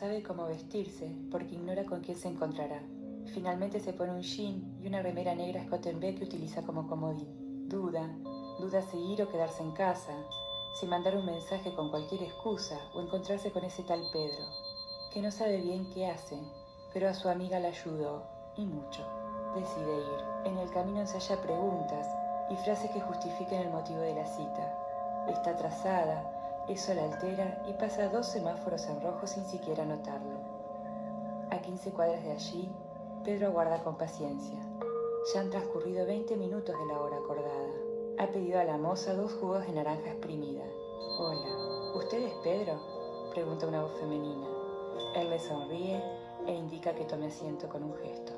sabe cómo vestirse porque ignora con quién se encontrará. Finalmente se pone un jean y una remera negra escote en B que utiliza como comodín. Duda si ir o quedarse en casa, si mandar un mensaje con cualquier excusa o encontrarse con ese tal Pedro, que no sabe bien qué hace, pero a su amiga la ayudó, y mucho. Decide ir. En el camino ensaya preguntas y frases que justifiquen el motivo de la cita. Está atrasada, eso la altera y pasa 2 semáforos en rojo sin siquiera notarlo. A 15 cuadras de allí, Pedro aguarda con paciencia. Ya han transcurrido 20 minutos de la hora acordada. Ha pedido a la moza 2 jugos de naranja exprimida. Hola, ¿usted es Pedro?, pregunta una voz femenina. Él le sonríe e indica que tome asiento con un gesto.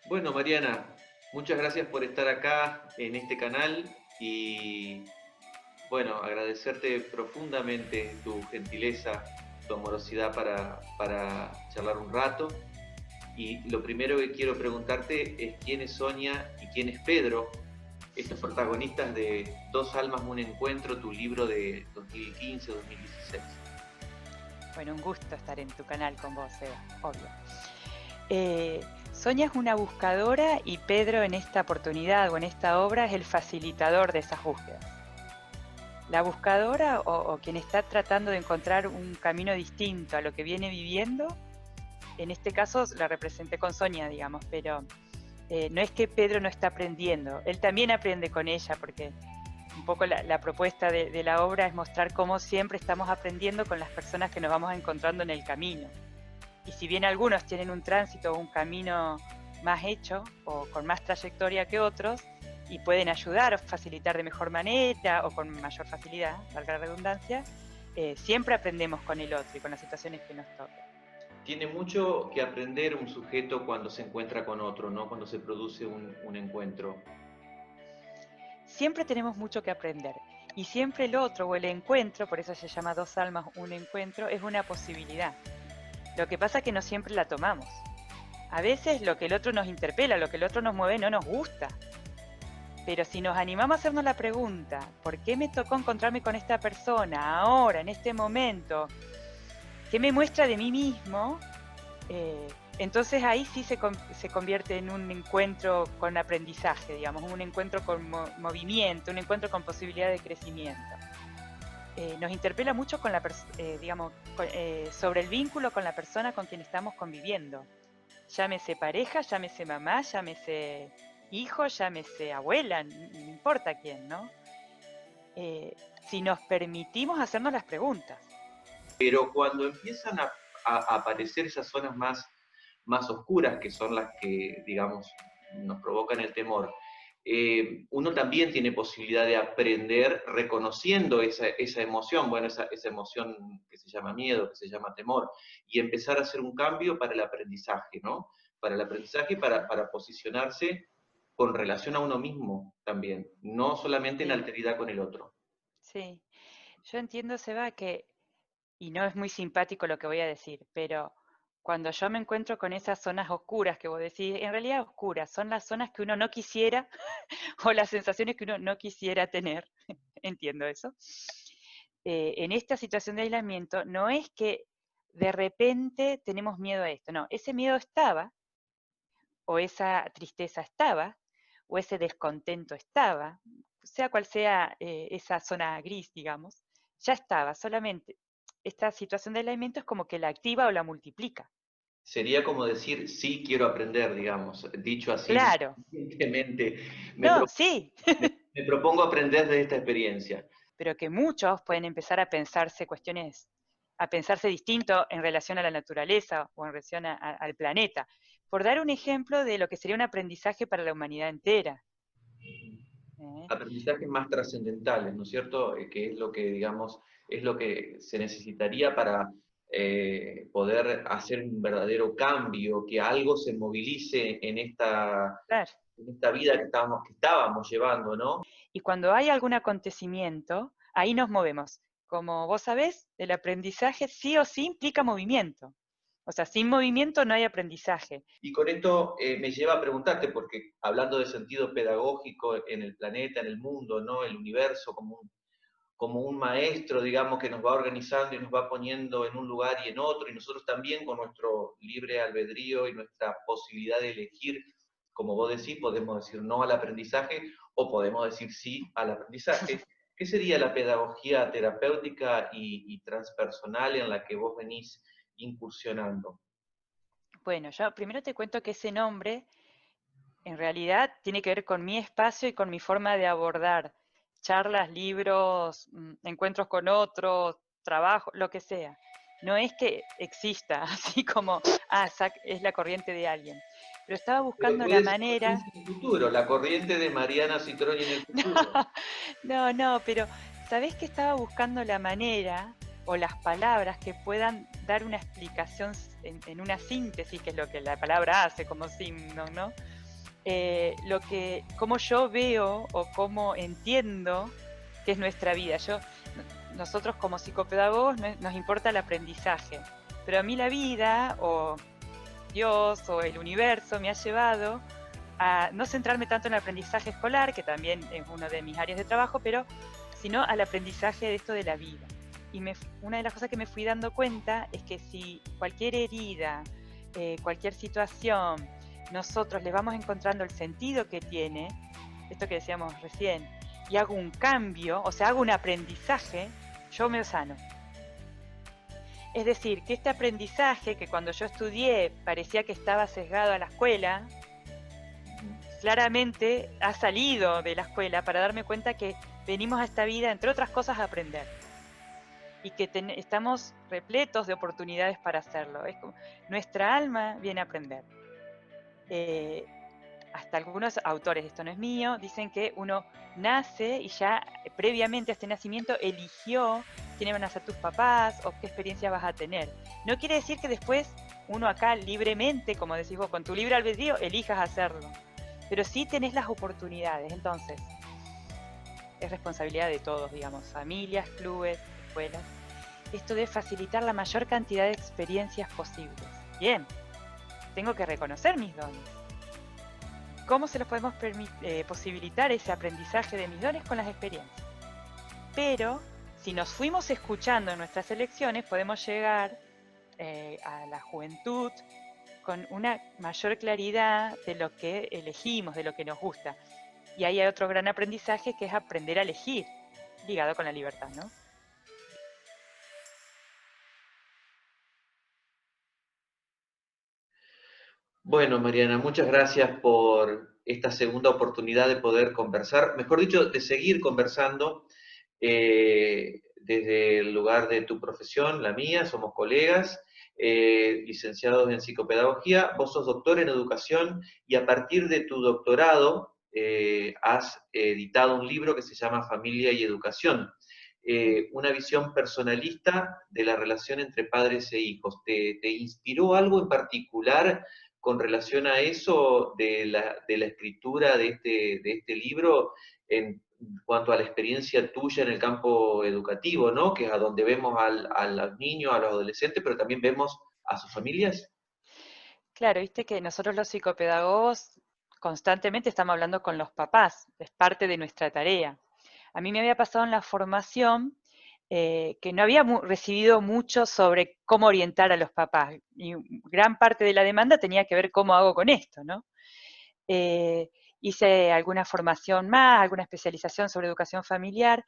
Bueno, Mariana, muchas gracias por estar acá en este canal y bueno, agradecerte profundamente tu gentileza, tu amorosidad para charlar un rato. Y lo primero que quiero preguntarte es quién es Sonia y quién es Pedro, estos protagonistas de Dos almas, un encuentro, tu libro de 2015-2016. Bueno, un gusto estar en tu canal con vos, Eva, obvio. Sonia es una buscadora y Pedro en esta oportunidad o en esta obra es el facilitador de esas búsquedas. La buscadora o quien está tratando de encontrar un camino distinto a lo que viene viviendo, en este caso la representé con Sonia, digamos, pero no es que Pedro no está aprendiendo, él también aprende con ella, porque un poco la propuesta de la obra es mostrar cómo siempre estamos aprendiendo con las personas que nos vamos encontrando en el camino. Y si bien algunos tienen un tránsito o un camino más hecho o con más trayectoria que otros y pueden ayudar o facilitar de mejor manera o con mayor facilidad, valga la redundancia, siempre aprendemos con el otro y con las situaciones que nos tocan. Tiene mucho que aprender un sujeto cuando se encuentra con otro, ¿no? Cuando se produce un encuentro. Siempre tenemos mucho que aprender y siempre el otro o el encuentro, por eso se llama Dos almas, un encuentro, es una posibilidad. Lo que pasa es que no siempre la tomamos. A veces lo que el otro nos interpela, lo que el otro nos mueve no nos gusta. Pero si nos animamos a hacernos la pregunta, ¿por qué me tocó encontrarme con esta persona ahora, en este momento? ¿Qué me muestra de mí mismo? Entonces ahí sí se convierte en un encuentro con aprendizaje, digamos, un encuentro con movimiento, un encuentro con posibilidad de crecimiento. Nos interpela mucho con digamos, sobre el vínculo con la persona con quien estamos conviviendo. Llámese pareja, llámese mamá, llámese hijo, llámese abuela, no importa quién, ¿no? Si nos permitimos hacernos las preguntas. Pero cuando empiezan a aparecer esas zonas más oscuras, que son las que, digamos, nos provocan el temor, uno también tiene posibilidad de aprender reconociendo esa emoción, bueno, esa emoción que se llama miedo, que se llama temor, y empezar a hacer un cambio para el aprendizaje, ¿no? Para el aprendizaje y para posicionarse con relación a uno mismo también, no solamente en Sí, alteridad con el otro. sí. Yo entiendo, Seba, que, y no es muy simpático lo que voy a decir, pero cuando yo me encuentro con esas zonas oscuras que vos decís, en realidad oscuras, son las zonas que uno no quisiera o las sensaciones que uno no quisiera tener, entiendo eso. En esta situación de aislamiento no es que de repente tenemos miedo a esto, no, ese miedo estaba, o esa tristeza estaba, o ese descontento estaba, sea cual sea esa zona gris, digamos, ya estaba, solamente esta situación de aislamiento es como que la activa o la multiplica. Sería como decir, sí quiero aprender, digamos, dicho así muy Claro, conscientemente, me, no, pro- sí, me propongo aprender de esta experiencia. pero que muchos pueden empezar a pensarse cuestiones, a pensarse distinto en relación a la naturaleza o en relación al planeta. Por dar un ejemplo de lo que sería un aprendizaje para la humanidad entera. ¿Eh? Aprendizajes más trascendentales, ¿no es cierto? Que es lo que, digamos, es lo que se necesitaría para poder hacer un verdadero cambio, que algo se movilice Claro. en esta vida que estábamos llevando, ¿no? Y cuando hay algún acontecimiento, ahí nos movemos. como vos sabés, el aprendizaje sí o sí implica movimiento. O sea, sin movimiento no hay aprendizaje. Y con esto me lleva a preguntarte, porque hablando de sentido pedagógico en el planeta, en el mundo, ¿no? El universo como un maestro, digamos, que nos va organizando y nos va poniendo en un lugar y en otro, y nosotros también con nuestro libre albedrío y nuestra posibilidad de elegir, como vos decís, podemos decir no al aprendizaje o podemos decir sí al aprendizaje. ¿Qué sería la pedagogía terapéutica y transpersonal en la que vos venís incursionando? Bueno, yo primero te cuento que ese nombre en realidad tiene que ver con mi espacio y con mi forma de abordar charlas, libros, encuentros con otros, trabajo, lo que sea. No es que exista así como, es la corriente de alguien. Pero estaba Pero buscando la puede ser manera. en el futuro, la corriente de Mariana Citroni en el futuro. No, pero ¿sabés que estaba buscando la manera o las palabras que puedan dar una explicación en una síntesis, que es lo que la palabra hace como signo, ¿no? Cómo yo veo o cómo entiendo que es nuestra vida. Nosotros como psicopedagogos nos importa el aprendizaje, pero a mí la vida o Dios o el universo me ha llevado a no centrarme tanto en el aprendizaje escolar, que también es una de mis áreas de trabajo, pero sino al aprendizaje de esto de la vida. Y una de las cosas que me fui dando cuenta es que si cualquier herida, cualquier situación, nosotros le vamos encontrando el sentido que tiene, esto que decíamos recién, y hago un cambio, o sea, hago un aprendizaje, yo me sano. Es decir, que este aprendizaje que cuando yo estudié parecía que estaba sesgado a la escuela, claramente ha salido de la escuela para darme cuenta que venimos a esta vida, entre otras cosas, a aprender. Y que estamos repletos de oportunidades para hacerlo. Nuestra alma viene a aprender. Hasta algunos autores, esto no es mío, dicen que uno nace y ya previamente a este nacimiento eligió quiénes van a ser tus papás o qué experiencia vas a tener. No quiere decir que después uno acá libremente, como decís vos, con tu libre albedrío, elijas hacerlo. Pero sí tenés las oportunidades. Entonces, es responsabilidad de todos, digamos, familias, clubes, escuelas, esto de facilitar la mayor cantidad de experiencias posibles. Bien, tengo que reconocer mis dones. ¿Cómo se los podemos posibilitar ese aprendizaje de mis dones? Con las experiencias. Pero, si nos fuimos escuchando en nuestras elecciones, podemos llegar a la juventud con una mayor claridad de lo que elegimos, de lo que nos gusta. Y ahí hay otro gran aprendizaje que es aprender a elegir, ligado con la libertad, ¿no? Bueno, Mariana, muchas gracias por esta segunda oportunidad de poder conversar, mejor dicho, de seguir conversando desde el lugar de tu profesión, la mía, somos colegas, licenciados en psicopedagogía, vos sos doctor en educación y a partir de tu doctorado has editado un libro que se llama Familia y Educación. Una visión personalista de la relación entre padres e hijos. ¿Te inspiró algo en particular con relación a eso de la escritura de este libro en cuanto a la experiencia tuya en el campo educativo, ¿no? Que es a donde vemos a los niños, a los adolescentes, pero también vemos a sus familias? Claro, viste que nosotros los psicopedagogos constantemente estamos hablando con los papás, es parte de nuestra tarea. A mí me había pasado en la formación que no había recibido mucho sobre cómo orientar a los papás, y gran parte de la demanda tenía que ver cómo hago con esto, ¿no? Hice alguna formación más, alguna especialización sobre educación familiar,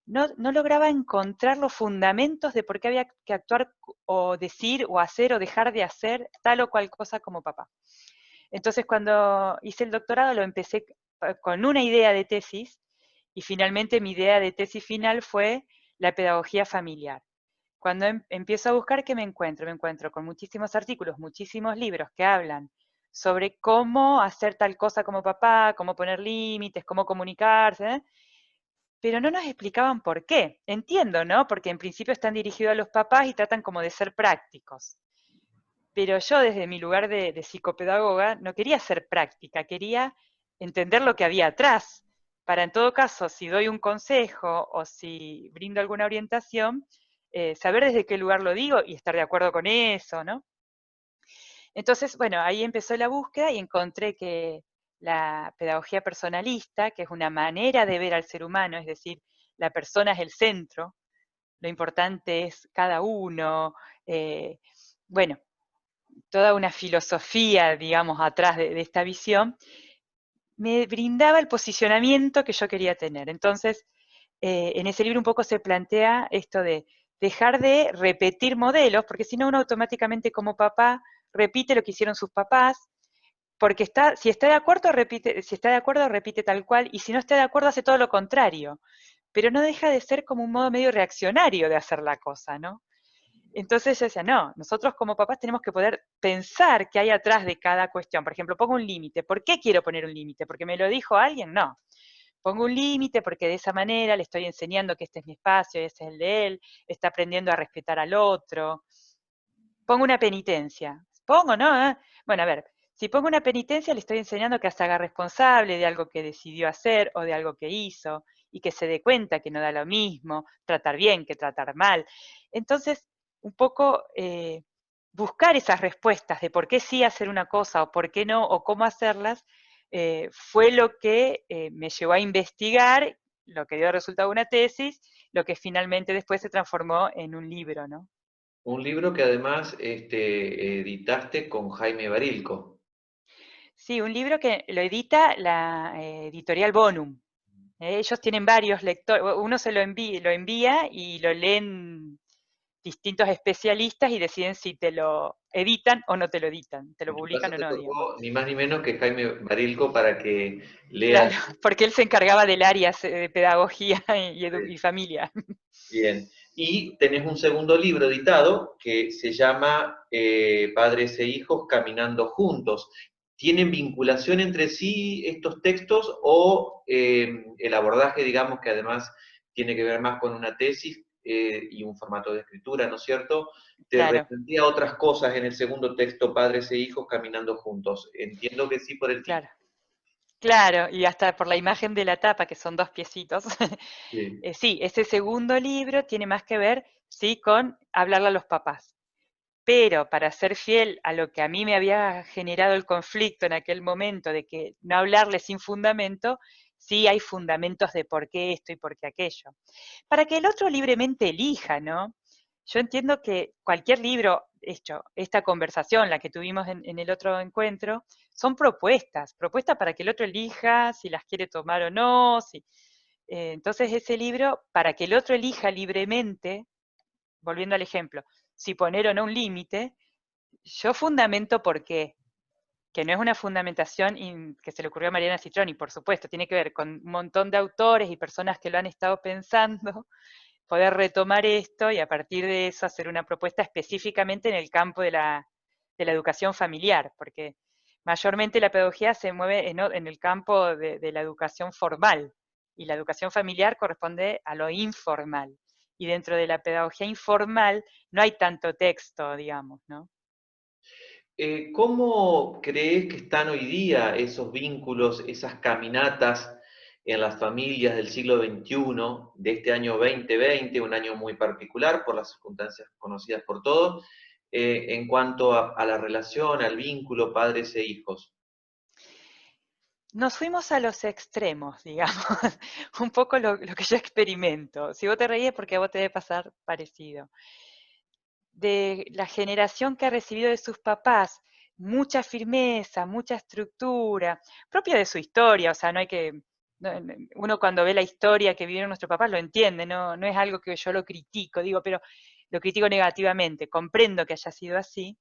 no lograba encontrar los fundamentos de por qué había que actuar o decir o hacer o dejar de hacer tal o cual cosa como papá. Entonces cuando hice el doctorado lo empecé con una idea de tesis y finalmente mi idea de tesis final fue la pedagogía familiar. Cuando empiezo a buscar, ¿qué me encuentro? Me encuentro con muchísimos artículos, muchísimos libros que hablan sobre cómo hacer tal cosa como papá, cómo poner límites, cómo comunicarse, ¿eh? Pero no nos explicaban por qué. Entiendo, ¿no? Porque en principio están dirigidos a los papás y tratan como de ser prácticos. Pero yo desde mi lugar de psicopedagoga no quería ser práctica, quería entender lo que había atrás, para en todo caso, si doy un consejo o si brindo alguna orientación, saber desde qué lugar lo digo y estar de acuerdo con eso, ¿no? Entonces, bueno, ahí empezó la búsqueda y encontré que la pedagogía personalista, que es una manera de ver al ser humano, es decir, la persona es el centro, lo importante es cada uno, bueno, toda una filosofía, digamos, atrás de esta visión, me brindaba el posicionamiento que yo quería tener. Entonces, en ese libro un poco se plantea esto de dejar de repetir modelos, porque si no uno automáticamente como papá repite lo que hicieron sus papás, porque si está de acuerdo, repite, si está de acuerdo, repite tal cual, y si no está de acuerdo, hace todo lo contrario. Pero no deja de ser como un modo medio reaccionario de hacer la cosa, ¿no? Entonces yo decía, no, nosotros como papás tenemos que poder pensar qué hay atrás de cada cuestión. Por ejemplo, pongo un límite. ¿Por qué quiero poner un límite? ¿Porque me lo dijo alguien? No. Pongo un límite porque de esa manera le estoy enseñando que este es mi espacio y este es el de él, está aprendiendo a respetar al otro. Pongo una penitencia. Pongo, ¿no? Bueno, a ver, si pongo una penitencia le estoy enseñando que se haga responsable de algo que decidió hacer o de algo que hizo y que se dé cuenta que no da lo mismo, tratar bien que tratar mal. Entonces, un poco buscar esas respuestas de por qué sí hacer una cosa o por qué no o cómo hacerlas, fue lo que me llevó a investigar, lo que dio resultado una tesis, lo que finalmente después se transformó en un libro, ¿no? Un libro que además editaste con Jaime Barilco. Sí, un libro que lo edita la editorial Bonum. Ellos tienen varios lectores, uno se lo envía y lo leen distintos especialistas y deciden si te lo editan o no te lo editan, te lo En tu caso publican o te no, digamos. tocó ni más ni menos que Jaime Barilco para que Claro, leas. porque él se encargaba del área de pedagogía y familia. Bien. Y tenés un segundo libro editado que se llama Padres e Hijos Caminando Juntos. ¿Tienen vinculación entre sí estos textos o el abordaje, digamos, que además tiene que ver más con una tesis y un formato de escritura, ¿no es cierto? Te Claro, repetía otras cosas en el segundo texto, Padres e Hijos Caminando Juntos. Entiendo que sí por el claro, título. claro, y hasta por la imagen de la tapa, que son dos piecitos. Sí. Sí, ese segundo libro tiene más que ver, sí, con hablarle a los papás. Pero para ser fiel a lo que a mí me había generado el conflicto en aquel momento de que no hablarle sin fundamento, sí hay fundamentos de por qué esto y por qué aquello. Para que el otro libremente elija, ¿no? Yo entiendo que cualquier libro hecho, esta conversación, la que tuvimos en el otro encuentro, son propuestas, propuestas para que el otro elija si las quiere tomar o no. Si, entonces ese libro, para que el otro elija libremente, volviendo al ejemplo, si poner o no un límite, yo fundamento por qué, que no es una fundamentación que se le ocurrió a Mariana Citroni, por supuesto, tiene que ver con un montón de autores y personas que lo han estado pensando, poder retomar esto y a partir de eso hacer una propuesta específicamente en el campo de la educación familiar, porque mayormente la pedagogía se mueve en el campo de la educación formal y la educación familiar corresponde a lo informal. Y dentro de la pedagogía informal no hay tanto texto, digamos, ¿no? ¿Cómo crees que están hoy día esos vínculos, esas caminatas en las familias del siglo XXI, de este año 2020, un año muy particular por las circunstancias conocidas por todos, en cuanto a la relación, al vínculo padres e hijos? Nos fuimos a los extremos, digamos, un poco lo que yo experimento. Si vos te reís es porque a vos te debe pasar parecido. De la generación que ha recibido de sus papás mucha firmeza, mucha estructura, propia de su historia, o sea, no hay que, uno cuando ve la historia que vivieron nuestros papás lo entiende, no es algo que yo lo critico, digo, pero lo critico negativamente, comprendo que haya sido así,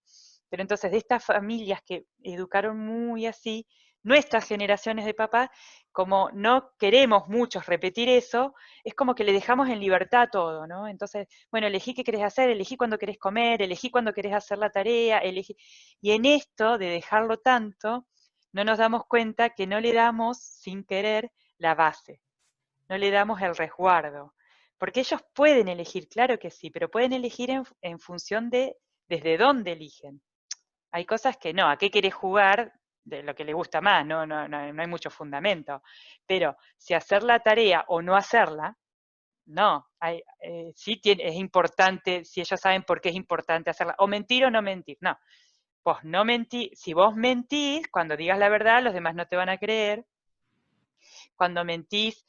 pero entonces de estas familias que educaron muy así, nuestras generaciones de papás, como no queremos muchos repetir eso, es como que le dejamos en libertad todo, ¿no? Entonces, bueno, elegí qué querés hacer, elegí cuándo querés comer, elegí cuándo querés hacer la tarea, elegí. Y en esto de dejarlo tanto, no nos damos cuenta que no le damos, sin querer, la base, no le damos el resguardo. Porque ellos pueden elegir, claro que sí, pero pueden elegir en función de desde dónde eligen. Hay cosas que no, ¿a qué querés jugar? de lo que le gusta más, no hay mucho fundamento. Pero si hacer la tarea o no hacerla, no, sí es importante, si ellos saben por qué es importante hacerla, o mentir o no mentir, no. Vos no mentís, si vos mentís, cuando digas la verdad, los demás no te van a creer. Cuando mentís,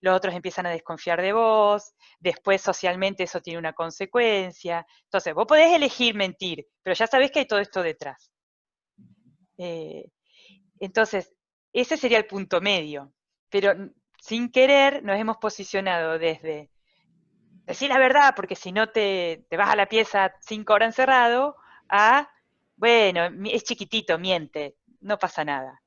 los otros empiezan a desconfiar de vos, después socialmente eso tiene una consecuencia. Entonces, vos podés elegir mentir, pero ya sabés que hay todo esto detrás. Entonces, ese sería el punto medio, pero sin querer nos hemos posicionado desde decir la verdad, porque si no te vas a la pieza 5 horas encerrado, a, bueno, es chiquitito, miente, no pasa nada.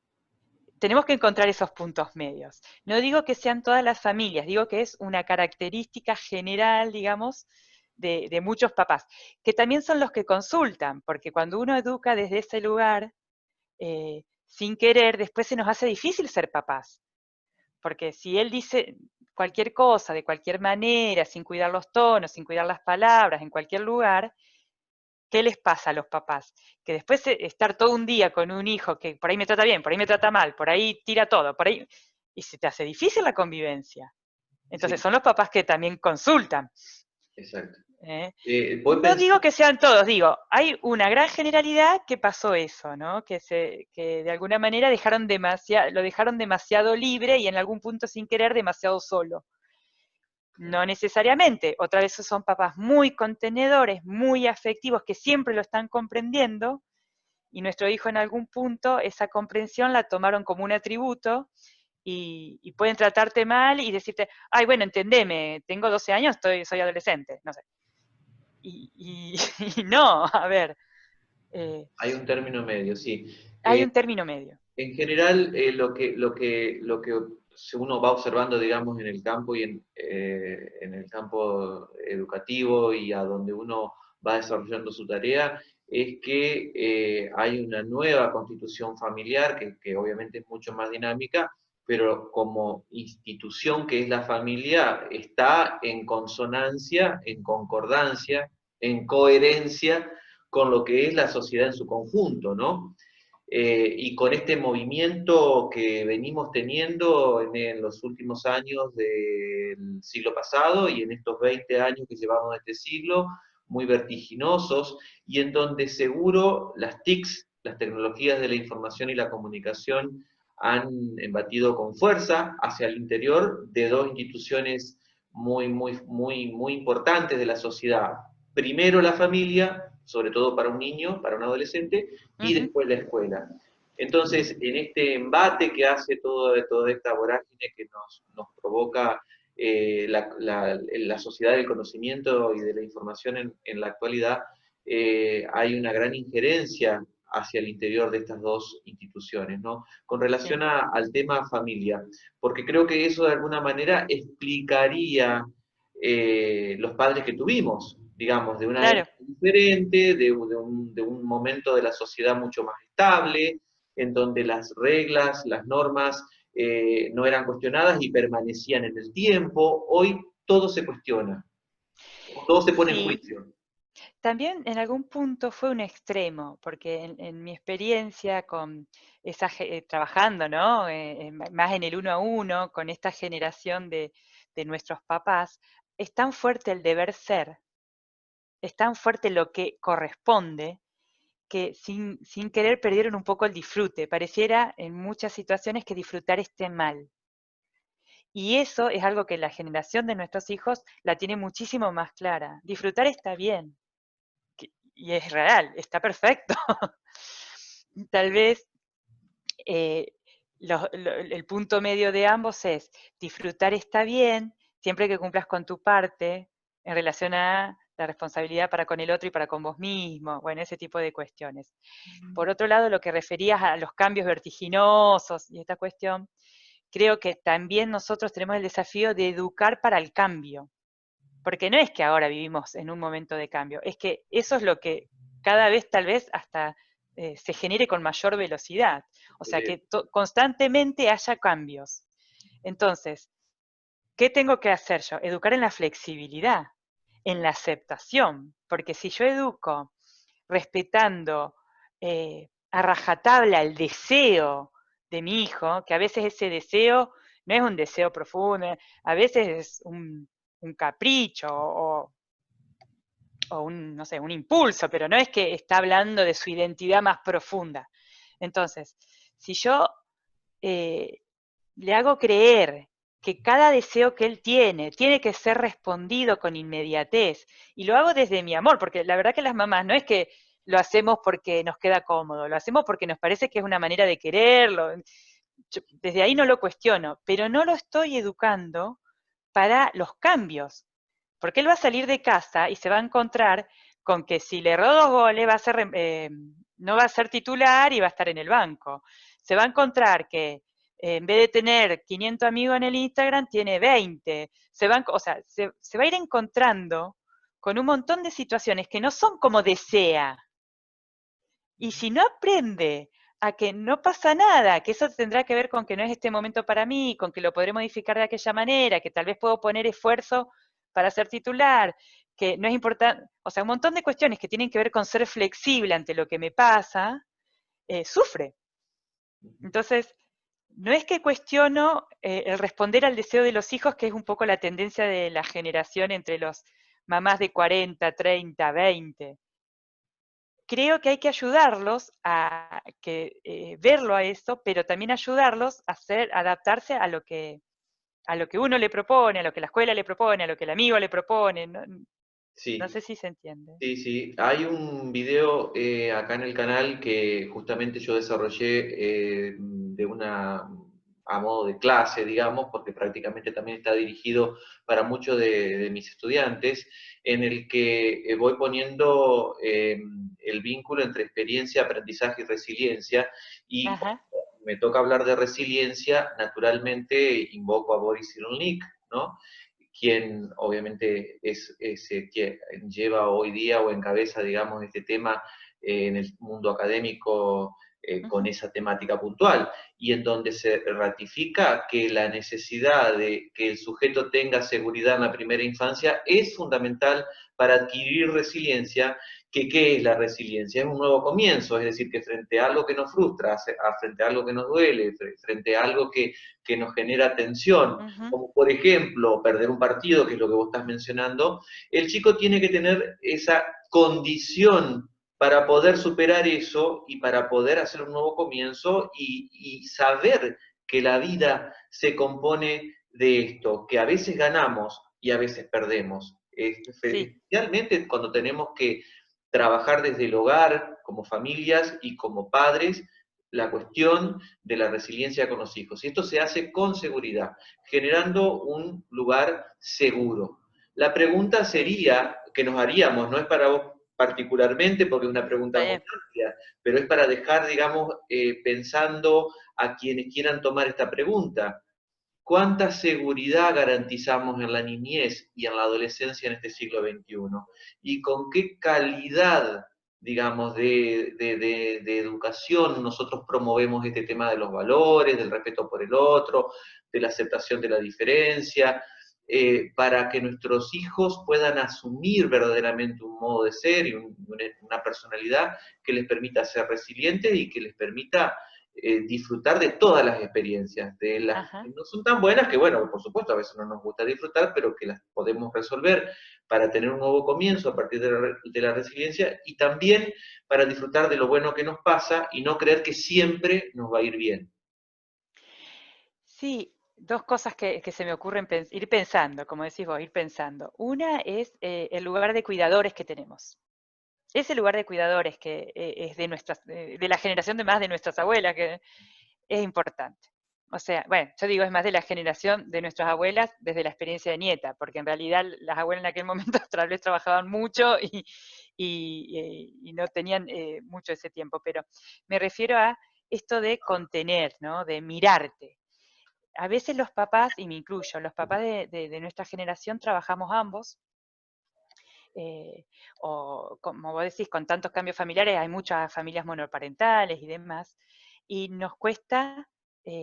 Tenemos que encontrar esos puntos medios. No digo que sean todas las familias, digo que es una característica general, digamos, de muchos papás, que también son los que consultan, porque cuando uno educa desde ese lugar, sin querer, después se nos hace difícil ser papás. Porque si él dice cualquier cosa, de cualquier manera, sin cuidar los tonos, sin cuidar las palabras, en cualquier lugar, ¿qué les pasa a los papás? Que después de estar todo un día con un hijo que por ahí me trata bien, por ahí me trata mal, por ahí tira todo, por ahí, y se te hace difícil la convivencia. Entonces Sí, son los papás que también consultan. exacto. ¿Eh? Voy No digo pensando, que sean todos, digo, hay una gran generalidad que pasó eso, ¿no? Que de alguna manera lo dejaron demasiado libre y en algún punto sin querer demasiado solo. No necesariamente, otra vez son papás muy contenedores, muy afectivos, que siempre lo están comprendiendo, y nuestro hijo en algún punto esa comprensión la tomaron como un atributo, y pueden tratarte mal y decirte, ay, bueno, entendeme, tengo 12 años, soy adolescente, no sé. Y, y no, a ver, hay un término medio, sí. hay un término medio. En general, lo que uno va observando, digamos, en el campo y en el campo educativo y a donde uno va desarrollando su tarea, es que hay una nueva constitución familiar que obviamente es mucho más dinámica, pero como institución que es la familia, está en consonancia, en concordancia, en coherencia con lo que es la sociedad en su conjunto, ¿no? Y con este movimiento que venimos teniendo en los últimos años del siglo pasado y en estos 20 años que llevamos de este siglo, muy vertiginosos, y en donde seguro las TICs, las tecnologías de la información y la comunicación, han embatido con fuerza hacia el interior de dos instituciones muy importantes de la sociedad. Primero la familia, sobre todo para un niño, para un adolescente, y Ujú. después la escuela. Entonces, en este embate que hace toda esta vorágine que nos provoca la sociedad del conocimiento y de la información en la actualidad, hay una gran injerencia hacia el interior de estas dos instituciones, ¿no? Con Sí, relación al tema familia, porque creo que eso de alguna manera explicaría los padres que tuvimos, digamos, de una claro. época diferente, de un momento de la sociedad mucho más estable, en donde las reglas, las normas no eran cuestionadas y permanecían en el tiempo. Hoy todo se cuestiona, todo se pone en Sí, juicio. también en algún punto fue un extremo, porque en mi experiencia con trabajando, ¿no? Más en el uno a uno, con esta generación de nuestros papás, es tan fuerte el deber ser, es tan fuerte lo que corresponde, que sin querer perdieron un poco el disfrute. Pareciera en muchas situaciones que disfrutar esté mal. Y eso es algo que la generación de nuestros hijos la tiene muchísimo más clara. Disfrutar está bien, y es real, está perfecto. Tal vez eh, el punto medio de ambos es disfrutar está bien, siempre que cumplas con tu parte en relación a la responsabilidad para con el otro y para con vos mismo, bueno, ese tipo de cuestiones. Por otro lado, lo que referías a los cambios vertiginosos y esta cuestión, creo que también nosotros tenemos el desafío de educar para el cambio, porque no es que ahora vivimos en un momento de cambio, es que eso es lo que cada vez tal vez hasta se genere con mayor velocidad, o sea, que constantemente haya cambios. Entonces, ¿qué tengo que hacer yo? Educar en la flexibilidad, en la aceptación, porque si yo educo respetando a rajatabla el deseo de mi hijo, que a veces ese deseo no es un deseo profundo, a veces es un capricho o un, no sé, un impulso, pero no es que está hablando de su identidad más profunda. Entonces, si yo le hago creer que cada deseo que él tiene que ser respondido con inmediatez, y lo hago desde mi amor, porque la verdad que las mamás no es que lo hacemos porque nos queda cómodo, lo hacemos porque nos parece que es una manera de quererlo. Desde ahí no lo cuestiono, pero no lo estoy educando para los cambios, porque él va a salir de casa y se va a encontrar con que si le erró 2 goles no va a ser titular y va a estar en el banco. Se va a encontrar que en vez de tener 500 amigos en el Instagram, tiene 20. O sea, se va a ir encontrando con un montón de situaciones que no son como desea. Y si no aprende a que no pasa nada, que eso tendrá que ver con que no es este momento para mí, con que lo podré modificar de aquella manera, que tal vez puedo poner esfuerzo para ser titular, que no es importante, o sea, un montón de cuestiones que tienen que ver con ser flexible ante lo que me pasa, sufre. Entonces, no es que cuestiono el responder al deseo de los hijos, que es un poco la tendencia de la generación entre los mamás de 40, 30, 20. Creo que hay que ayudarlos a verlo a eso, pero también ayudarlos a adaptarse a lo que uno le propone, a lo que la escuela le propone, a lo que el amigo le propone. No, no Sí, sé si se entiende. sí, sí. Hay un video acá en el canal que justamente yo desarrollé a modo de clase, digamos, porque prácticamente también está dirigido para muchos de mis estudiantes, en el que voy poniendo el vínculo entre experiencia, aprendizaje y resiliencia. Y Ajá, cuando me toca hablar de resiliencia, naturalmente invoco a Boris Cyrulnik, ¿no? Quien obviamente quien lleva hoy día o encabeza, digamos, este tema en el mundo académico con ujú, esa temática puntual, y en donde se ratifica que la necesidad de que el sujeto tenga seguridad en la primera infancia es fundamental para adquirir resiliencia. ¿Qué es la resiliencia? Es un nuevo comienzo, es decir, que frente a algo que nos frustra, frente a algo que nos duele, frente a algo que nos genera tensión, ujú, como por ejemplo perder un partido, que es lo que vos estás mencionando, el chico tiene que tener esa condición para poder superar eso y para poder hacer un nuevo comienzo y saber que la vida se compone de esto, que a veces ganamos y a veces perdemos. sí, Especialmente cuando tenemos que trabajar desde el hogar, como familias y como padres, la cuestión de la resiliencia con los hijos. Y esto se hace con seguridad, generando un lugar seguro. La pregunta sí, sería, que nos haríamos, no es para vos particularmente, porque es una está pregunta muy bien. amplia, pero es para dejar, digamos, pensando a quienes quieran tomar esta pregunta. ¿Cuánta seguridad garantizamos en la niñez y en la adolescencia en este siglo XXI? ¿Y con qué calidad, digamos, de educación nosotros promovemos este tema de los valores, del respeto por el otro, de la aceptación de la diferencia, para que nuestros hijos puedan asumir verdaderamente un modo de ser y una personalidad que les permita ser resilientes y que les permita disfrutar de todas las experiencias, de las que Ajá. no son tan buenas, que bueno, por supuesto a veces no nos gusta disfrutar, pero que las podemos resolver para tener un nuevo comienzo a partir de la resiliencia y también para disfrutar de lo bueno que nos pasa y no creer que siempre nos va a ir bien. Sí, dos cosas que se me ocurren ir pensando, como decís vos, ir pensando. Una es el lugar de cuidadores que tenemos. Ese lugar de cuidadores que es de la generación de más de nuestras abuelas, que es importante. O sea, bueno, yo digo, es más de la generación de nuestras abuelas desde la experiencia de nieta, porque en realidad las abuelas en aquel momento tal vez trabajaban mucho y no tenían mucho ese tiempo, pero me refiero a esto de contener, ¿no? De mirarte. A veces los papás, y me incluyo, los papás de nuestra generación trabajamos ambos, eh, o como vos decís, con tantos cambios familiares, hay muchas familias monoparentales y demás, y nos cuesta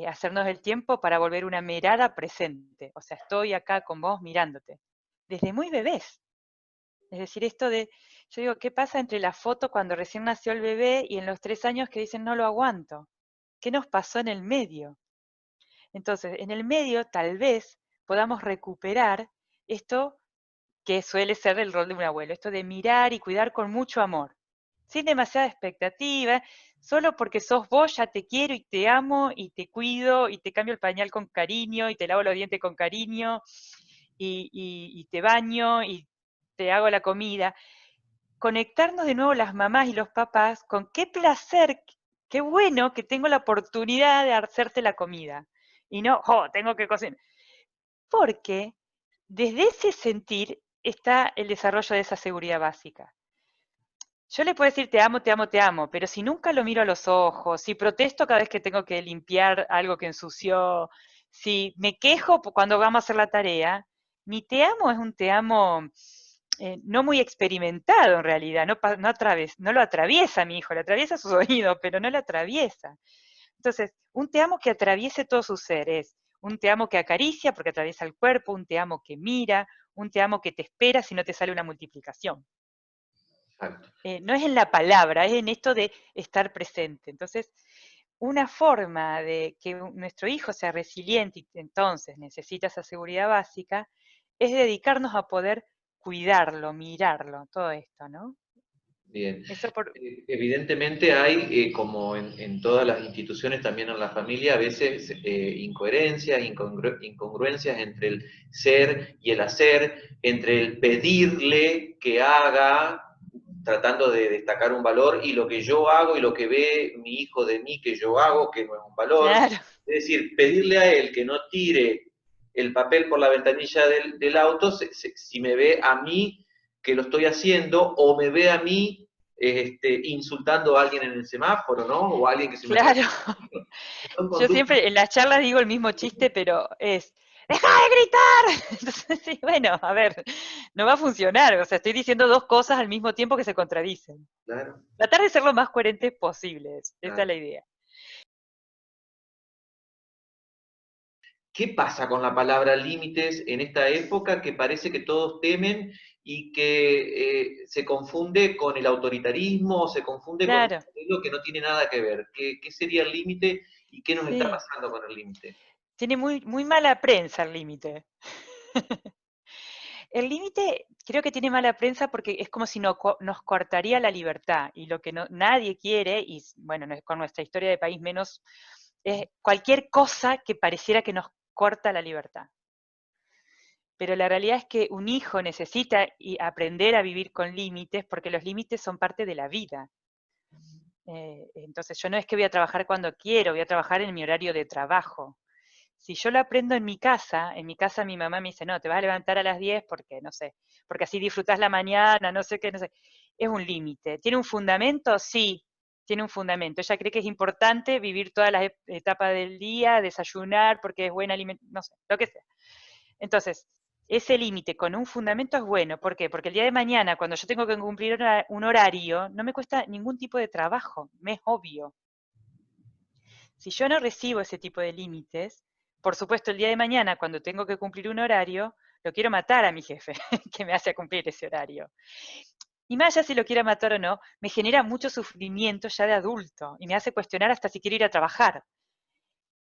hacernos el tiempo para volver una mirada presente. O sea, estoy acá con vos mirándote, desde muy bebés. Es decir, esto de Yo digo, ¿qué pasa entre la foto cuando recién nació el bebé y en los 3 años que dicen no lo aguanto? ¿Qué nos pasó en el medio? Entonces, en el medio tal vez podamos recuperar esto que suele ser el rol de un abuelo, esto de mirar y cuidar con mucho amor, sin demasiada expectativa, solo porque sos vos ya te quiero y te amo y te cuido y te cambio el pañal con cariño y te lavo los dientes con cariño y te baño y te hago la comida. Conectarnos de nuevo las mamás y los papás con qué placer, qué bueno que tengo la oportunidad de hacerte la comida. Y no, oh, tengo que cocinar. Porque desde ese sentir está el desarrollo de esa seguridad básica. Yo le puedo decir te amo, te amo, te amo, pero si nunca lo miro a los ojos, si protesto cada vez que tengo que limpiar algo que ensució, si me quejo cuando vamos a hacer la tarea, mi te amo es un te amo no muy experimentado en realidad, no lo atraviesa mi hijo, le atraviesa sus oídos, pero no lo atraviesa. Entonces, un te amo que atraviese todo su ser es un te amo que acaricia porque atraviesa el cuerpo, un te amo que mira, un te amo que te espera si no te sale una multiplicación. Exacto. No es en la palabra, es en esto de estar presente. Entonces, una forma de que nuestro hijo sea resiliente y entonces necesita esa seguridad básica es dedicarnos a poder cuidarlo, mirarlo, todo esto, ¿no? Bien. Eso por... Evidentemente hay, como en todas las instituciones, también en la familia, a veces incoherencias, incongruencias entre el ser y el hacer, entre el pedirle que haga, tratando de destacar un valor, y lo que yo hago y lo que ve mi hijo de mí que yo hago, que no es un valor. Claro, Es decir, pedirle a él que no tire el papel por la ventanilla del auto si me ve a mí que lo estoy haciendo o me ve a mí insultando a alguien en el semáforo, ¿no? O a alguien que se me claro. atraviesa. Son Yo conductas. siempre en las charlas digo el mismo chiste, pero es, ¡deja de gritar! Entonces, sí, bueno, a ver, no va a funcionar. O sea, estoy diciendo dos cosas al mismo tiempo que se contradicen. Claro, Tratar de ser lo más coherentes posible, esa es claro. la idea. ¿Qué pasa con la palabra límites en esta época que parece que todos temen y que se confunde con el autoritarismo o se confunde con un Claro, modelo que no tiene nada que ver? ¿Qué sería el límite y qué nos está sí. pasando con el límite? Tiene muy, muy mala prensa el límite. El límite creo que tiene mala prensa porque es como si nos cortaría la libertad y lo que nadie quiere, y bueno, con nuestra historia de país menos, es cualquier cosa que pareciera que nos corta la libertad. Pero la realidad es que un hijo necesita aprender a vivir con límites porque los límites son parte de la vida. Entonces yo no es que voy a trabajar cuando quiero, voy a trabajar en mi horario de trabajo. Si yo lo aprendo en mi casa mi mamá me dice, no, te vas a levantar a las 10 porque, no sé, porque así disfrutás la mañana, no sé qué, no sé. Es un límite. ¿Tiene un fundamento? Sí, tiene un fundamento. Ella cree que es importante vivir todas las etapas del día, desayunar porque es buena alimentación, no sé, lo que sea. Entonces, ese límite con un fundamento es bueno. ¿Por qué? Porque el día de mañana, cuando yo tengo que cumplir un horario, no me cuesta ningún tipo de trabajo, me es obvio. Si yo no recibo ese tipo de límites, por supuesto, el día de mañana, cuando tengo que cumplir un horario, lo quiero matar a mi jefe, que me hace cumplir ese horario. Y más allá si lo quiera matar o no, me genera mucho sufrimiento ya de adulto y me hace cuestionar hasta si quiero ir a trabajar.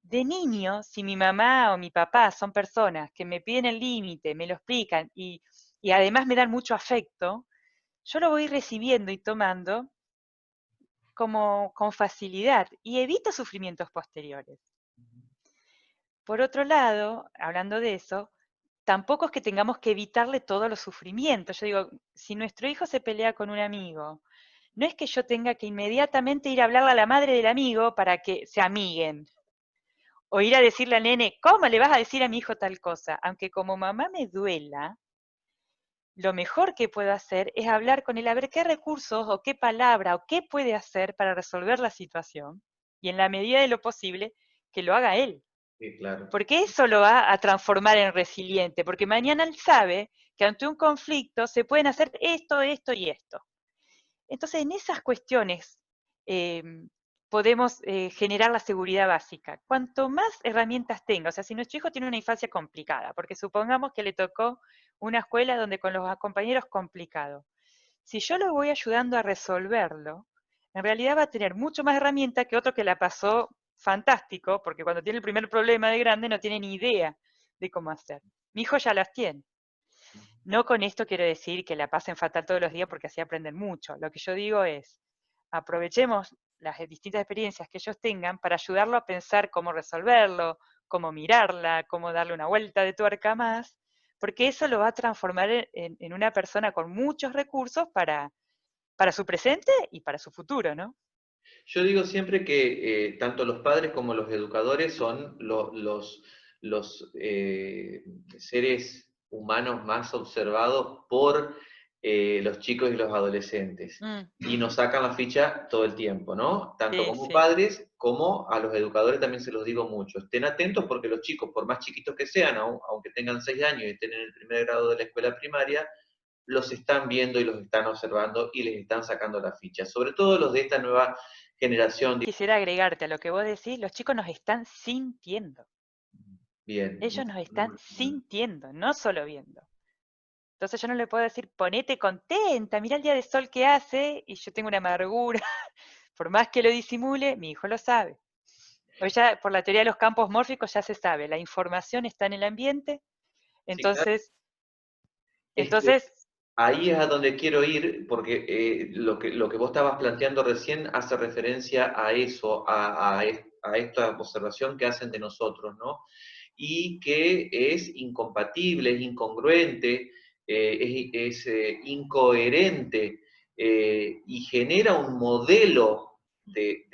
De niño, si mi mamá o mi papá son personas que me piden el límite, me lo explican y además me dan mucho afecto, yo lo voy recibiendo y tomando como con facilidad y evito sufrimientos posteriores. Por otro lado, hablando de eso, tampoco es que tengamos que evitarle todos los sufrimientos. Yo digo, si nuestro hijo se pelea con un amigo, no es que yo tenga que inmediatamente ir a hablarle a la madre del amigo para que se amiguen. O ir a decirle al nene, ¿cómo le vas a decir a mi hijo tal cosa? Aunque como mamá me duela, lo mejor que puedo hacer es hablar con él a ver qué recursos o qué palabra o qué puede hacer para resolver la situación. Y en la medida de lo posible, que lo haga él. Sí, claro. Porque eso lo va a transformar en resiliente, porque mañana él sabe que ante un conflicto se pueden hacer esto, esto y esto. Entonces, en esas cuestiones eh, podemos generar la seguridad básica. Cuanto más herramientas tenga, o sea, si nuestro hijo tiene una infancia complicada, porque supongamos que le tocó una escuela donde con los compañeros complicado, Si yo lo voy ayudando a resolverlo, en realidad va a tener mucho más herramienta que otro que la pasó fantástico, porque cuando tiene el primer problema de grande no tiene ni idea de cómo hacer. Mi hijo ya las tiene. No con esto quiero decir que la pasen fatal todos los días porque así aprenden mucho. Lo que yo digo es, aprovechemos las distintas experiencias que ellos tengan para ayudarlo a pensar cómo resolverlo, cómo mirarla, cómo darle una vuelta de tuerca más, porque eso lo va a transformar en una persona con muchos recursos para su presente y para su futuro, ¿no? Yo digo siempre que tanto los padres como los educadores son los seres humanos más observados por los chicos y los adolescentes. Mm, Y nos sacan la ficha todo el tiempo, ¿no? Tanto sí, como sí. padres como a los educadores también se los digo mucho. Estén atentos porque los chicos, por más chiquitos que sean, aunque tengan 6 años y estén en el primer grado de la escuela primaria, los están viendo y los están observando y les están sacando la ficha. Sobre todo los de esta nueva generación. Quisiera agregarte a lo que vos decís, los chicos nos están sintiendo. Bien, Ellos nos están muy bien. sintiendo, no solo viendo. Entonces yo no le puedo decir, ponete contenta, mira el día de sol que hace, y yo tengo una amargura. Por más que lo disimule, mi hijo lo sabe. Hoy ya por la teoría de los campos mórficos ya se sabe, la información está en el ambiente, Sí, claro. entonces, Es que entonces, ahí es a donde quiero ir, porque lo que vos estabas planteando recién hace referencia a eso, a esta observación que hacen de nosotros, ¿no? Y que es incompatible, es incongruente, incoherente y genera un modelo de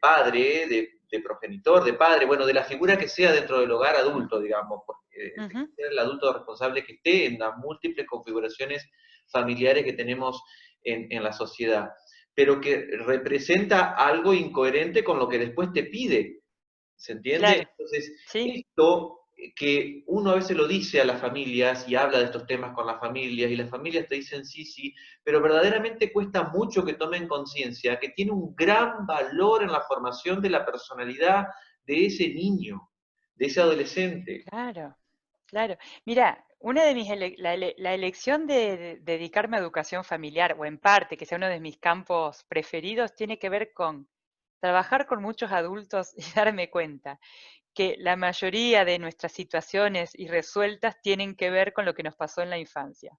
padre, de progenitor, de padre, bueno, de la figura que sea dentro del hogar adulto, digamos, porque ujú, el adulto responsable que esté en las múltiples configuraciones familiares que tenemos en la sociedad, pero que representa algo incoherente con lo que después te pide, ¿se entiende? claro, Entonces, sí, esto que uno a veces lo dice a las familias y habla de estos temas con las familias y las familias te dicen sí, sí, pero verdaderamente cuesta mucho que tomen conciencia que tiene un gran valor en la formación de la personalidad de ese niño, de ese adolescente. claro, claro. Mira, una de la elección de dedicarme a educación familiar, o en parte, que sea uno de mis campos preferidos, tiene que ver con trabajar con muchos adultos y darme cuenta que la mayoría de nuestras situaciones irresueltas tienen que ver con lo que nos pasó en la infancia.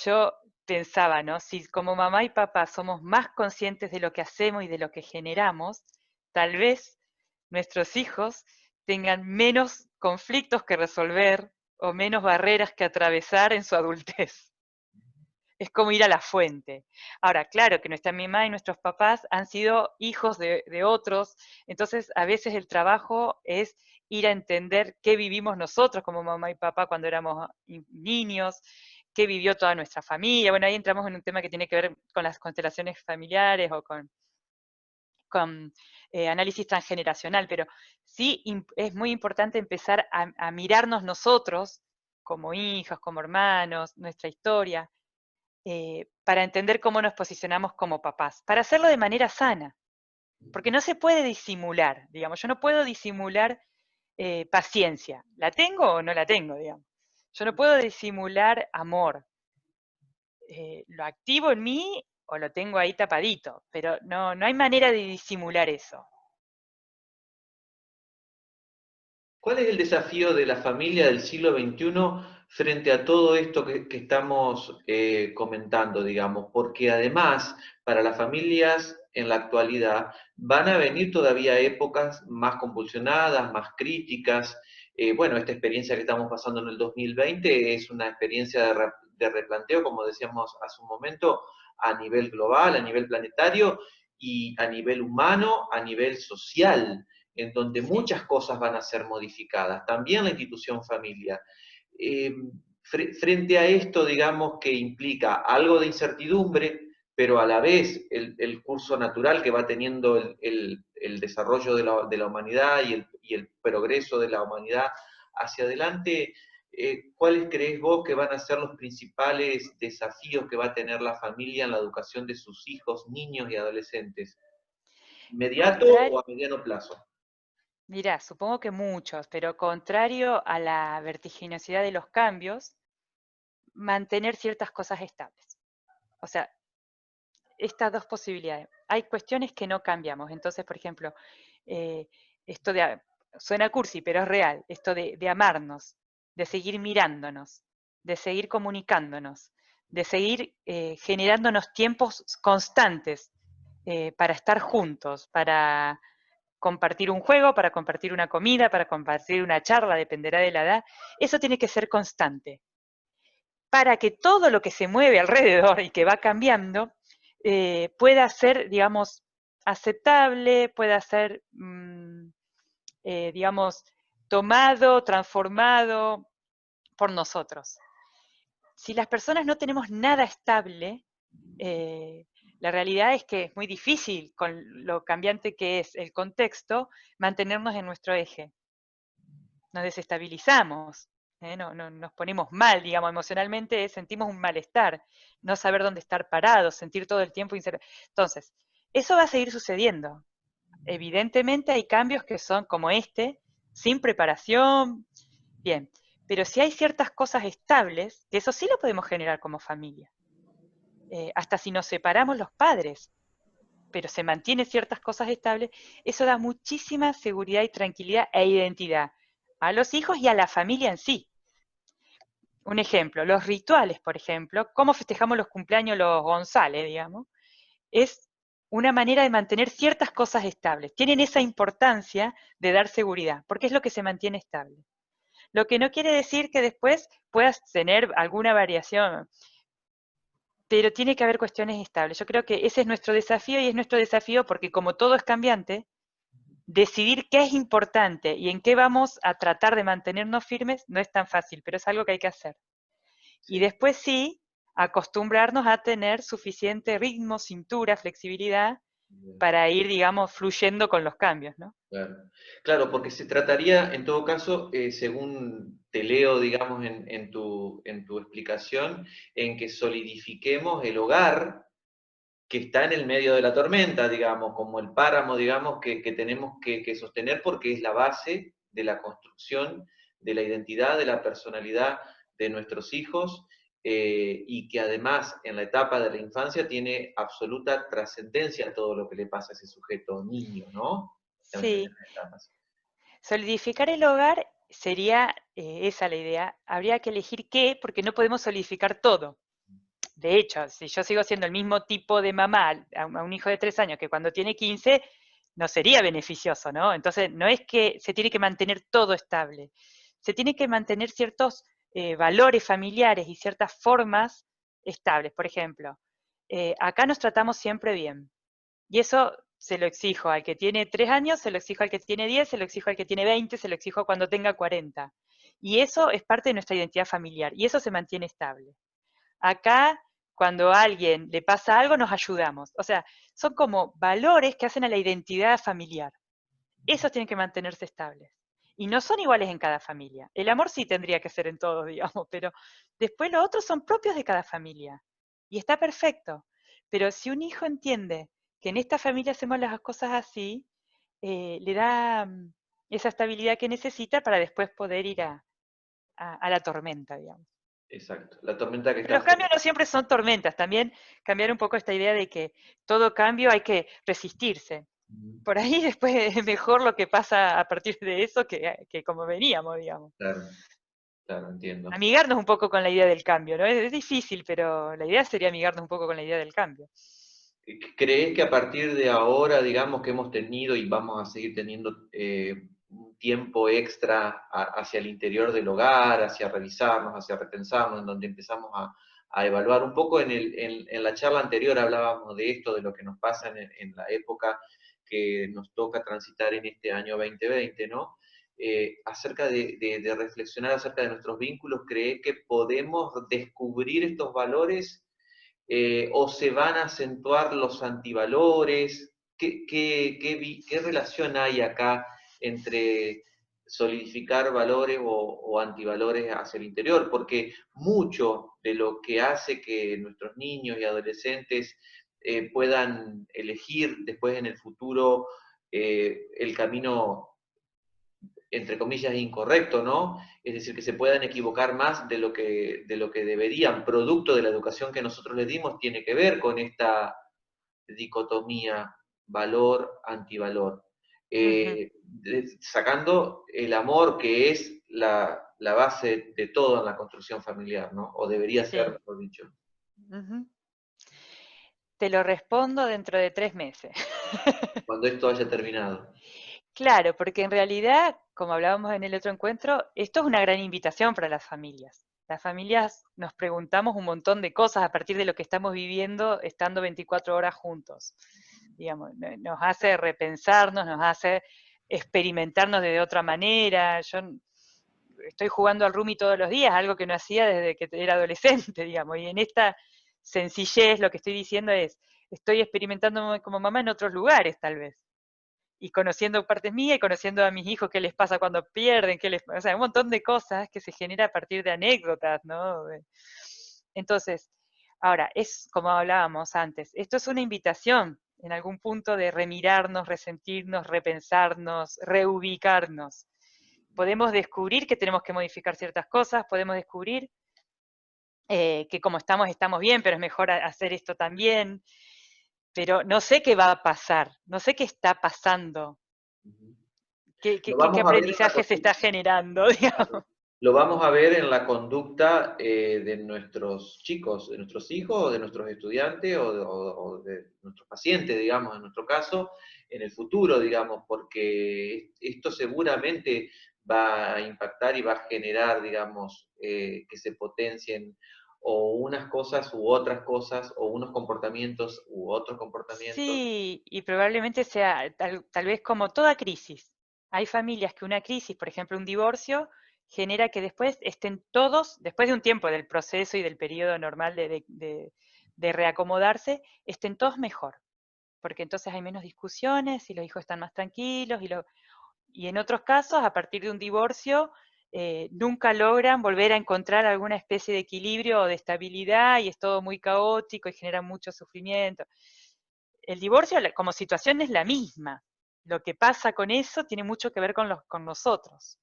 Yo pensaba, ¿no? Si como mamá y papá somos más conscientes de lo que hacemos y de lo que generamos, tal vez nuestros hijos tengan menos conflictos que resolver o menos barreras que atravesar en su adultez. Es como ir a la fuente. Ahora, claro que nuestra mamá y nuestros papás han sido hijos de otros, entonces a veces el trabajo es ir a entender qué vivimos nosotros como mamá y papá cuando éramos niños, qué vivió toda nuestra familia. Bueno, ahí entramos en un tema que tiene que ver con las constelaciones familiares o con análisis transgeneracional, pero sí es muy importante empezar a mirarnos nosotros como hijos, como hermanos, nuestra historia, para entender cómo nos posicionamos como papás, para hacerlo de manera sana, porque no se puede disimular, digamos, yo no puedo disimular paciencia, ¿la tengo o no la tengo, digamos? Yo no puedo disimular amor, lo activo en mí o lo tengo ahí tapadito, pero no, no hay manera de disimular eso. ¿Cuál es el desafío de la familia del siglo XXI frente a todo esto que estamos comentando, digamos? Porque además, para las familias en la actualidad van a venir todavía épocas más convulsionadas, más críticas. Bueno, esta experiencia que estamos pasando en el 2020 es una experiencia de replanteo, como decíamos hace un momento, a nivel global, a nivel planetario y a nivel humano, a nivel social en donde Sí. muchas cosas van a ser modificadas, también la institución familia. Eh, frente a esto, digamos, que implica algo de incertidumbre, pero a la vez el curso natural que va teniendo el desarrollo de la humanidad y el progreso de la humanidad hacia adelante, ¿cuáles crees vos que van a ser los principales desafíos que va a tener la familia en la educación de sus hijos, niños y adolescentes? ¿Inmediato o Contrario, a mediano plazo? mirá, supongo que muchos, pero contrario a la vertiginosidad de los cambios, mantener ciertas cosas estables. O sea, estas dos posibilidades. Hay cuestiones que no cambiamos. Entonces, por ejemplo, eh, esto de, suena cursi, pero es real, esto de amarnos, de seguir mirándonos, de seguir comunicándonos, de seguir generándonos tiempos constantes para estar juntos, para compartir un juego, para compartir una comida, para compartir una charla, dependerá de la edad. Eso tiene que ser constante, para que todo lo que se mueve alrededor y que va cambiando pueda ser, digamos, aceptable, pueda ser, digamos, tomado, transformado por nosotros. Si las personas no tenemos nada estable, la realidad es que es muy difícil, con lo cambiante que es el contexto, mantenernos en nuestro eje. Nos desestabilizamos, nos ponemos mal, digamos, emocionalmente sentimos un malestar, no saber dónde estar parados, sentir todo el tiempo incertidumbre. Entonces, eso va a seguir sucediendo. Evidentemente hay cambios que son como este, sin preparación, bien, pero si hay ciertas cosas estables, que eso sí lo podemos generar como familia. Hasta si nos separamos los padres, pero se mantienen ciertas cosas estables, eso da muchísima seguridad y tranquilidad e identidad a los hijos y a la familia en sí. Un ejemplo, los rituales, por ejemplo, cómo festejamos los cumpleaños los González, digamos, es una manera de mantener ciertas cosas estables. Tienen esa importancia de dar seguridad, porque es lo que se mantiene estable. Lo que no quiere decir que después puedas tener alguna variación, pero tiene que haber cuestiones estables. Yo creo que ese es nuestro desafío y es nuestro desafío porque como todo es cambiante, decidir qué es importante y en qué vamos a tratar de mantenernos firmes no es tan fácil, pero es algo que hay que hacer. Y Sí. después sí, acostumbrarnos a tener suficiente ritmo, cintura, flexibilidad para ir, digamos, fluyendo con los cambios, ¿no? Claro. Claro, porque se trataría, en todo caso, según te leo, digamos, en tu explicación, en que solidifiquemos el hogar que está en el medio de la tormenta, digamos, como el páramo, digamos, que tenemos que sostener porque es la base de la construcción de la identidad, de la personalidad de nuestros hijos, y que además en la etapa de la infancia tiene absoluta trascendencia todo lo que le pasa a ese sujeto niño, ¿no? En las Sí, primeras etapas. solidificar el hogar sería esa la idea. Habría que elegir qué, porque no podemos solidificar todo. De hecho, si yo sigo siendo el mismo tipo de mamá a un hijo de 3 años que cuando tiene 15, no sería beneficioso, ¿no? Entonces, no es que se tiene que mantener todo estable, se tiene que mantener ciertos valores familiares y ciertas formas estables. Por ejemplo, acá nos tratamos siempre bien, y eso se lo exijo al que tiene 3 años, se lo exijo al que tiene 10, se lo exijo al que tiene 20, se lo exijo cuando tenga 40. Y eso es parte de nuestra identidad familiar, y eso se mantiene estable. Acá, cuando a alguien le pasa algo, nos ayudamos. O sea, son como valores que hacen a la identidad familiar. Esos tienen que mantenerse estables. Y no son iguales en cada familia. El amor sí tendría que ser en todos, digamos, pero después los otros son propios de cada familia. Y está perfecto. Pero si un hijo entiende que en esta familia hacemos las cosas así, le da esa estabilidad que necesita para después poder ir a la tormenta, digamos. Exacto. La tormenta que está Los afuera. cambios no siempre son tormentas, también cambiar un poco esta idea de que todo cambio hay que resistirse. Por ahí después es mejor lo que pasa a partir de eso que como veníamos, digamos. Claro, claro, entiendo. Amigarnos un poco con la idea del cambio, ¿no? Es difícil, pero la idea sería amigarnos un poco con la idea del cambio. ¿Crees que a partir de ahora, digamos, que hemos tenido y vamos a seguir teniendo un tiempo extra hacia el interior del hogar, hacia revisarnos, hacia repensarnos, en donde empezamos a evaluar un poco en la charla anterior hablábamos de esto, de lo que nos pasa en la época que nos toca transitar en este año 2020, ¿no? Acerca de reflexionar acerca de nuestros vínculos, ¿crees que podemos descubrir estos valores? ¿O se van a acentuar los antivalores? ¿Qué relación hay acá entre solidificar valores o antivalores hacia el interior? Porque mucho de lo que hace que nuestros niños y adolescentes puedan elegir después en el futuro el camino entre comillas, incorrecto, ¿no? Es decir, que se puedan equivocar más de lo que deberían. Producto de la educación que nosotros les dimos tiene que ver con esta dicotomía valor-antivalor. Sacando el amor que es la base de todo en la construcción familiar, ¿no? O debería ser, Sí. mejor dicho. Te lo respondo dentro de 3 meses. Cuando esto haya terminado. Claro, porque en realidad, como hablábamos en el otro encuentro, esto es una gran invitación para las familias. Las familias nos preguntamos un montón de cosas a partir de lo que estamos viviendo estando 24 horas juntos. Digamos, nos hace repensarnos, nos hace experimentarnos de otra manera. Yo estoy jugando al Rumi todos los días, algo que no hacía desde que era adolescente, digamos, y en esta sencillez lo que estoy diciendo es, estoy experimentándome como mamá en otros lugares, tal vez. Y conociendo partes mías y conociendo a mis hijos qué les pasa cuando pierden, o sea, un montón de cosas que se genera a partir de anécdotas, ¿no? Entonces, ahora, es como hablábamos antes, esto es una invitación en algún punto de remirarnos, resentirnos, repensarnos, reubicarnos. Podemos descubrir que tenemos que modificar ciertas cosas, podemos descubrir que como estamos bien, pero es mejor hacer esto también. Pero no sé qué va a pasar, no sé qué está pasando, Lo qué vamos a ver en la aprendizaje se está generando, digamos. Lo vamos a ver en la conducta de nuestros chicos, de nuestros hijos, o de nuestros estudiantes, o de nuestros pacientes, digamos, en nuestro caso, en el futuro, digamos, porque esto seguramente va a impactar y va a generar, digamos, que se potencien o unas cosas u otras cosas, o unos comportamientos u otros comportamientos. Sí, y probablemente sea tal vez como toda crisis. Hay familias que una crisis, por ejemplo un divorcio, genera que después estén todos, después de un tiempo del proceso y del periodo normal de reacomodarse, estén todos mejor, porque entonces hay menos discusiones y los hijos están más tranquilos y en otros casos, a partir de un divorcio, nunca logran volver a encontrar alguna especie de equilibrio o de estabilidad y es todo muy caótico y genera mucho sufrimiento. El divorcio como situación es la misma. Lo que pasa con eso tiene mucho que ver con nosotros.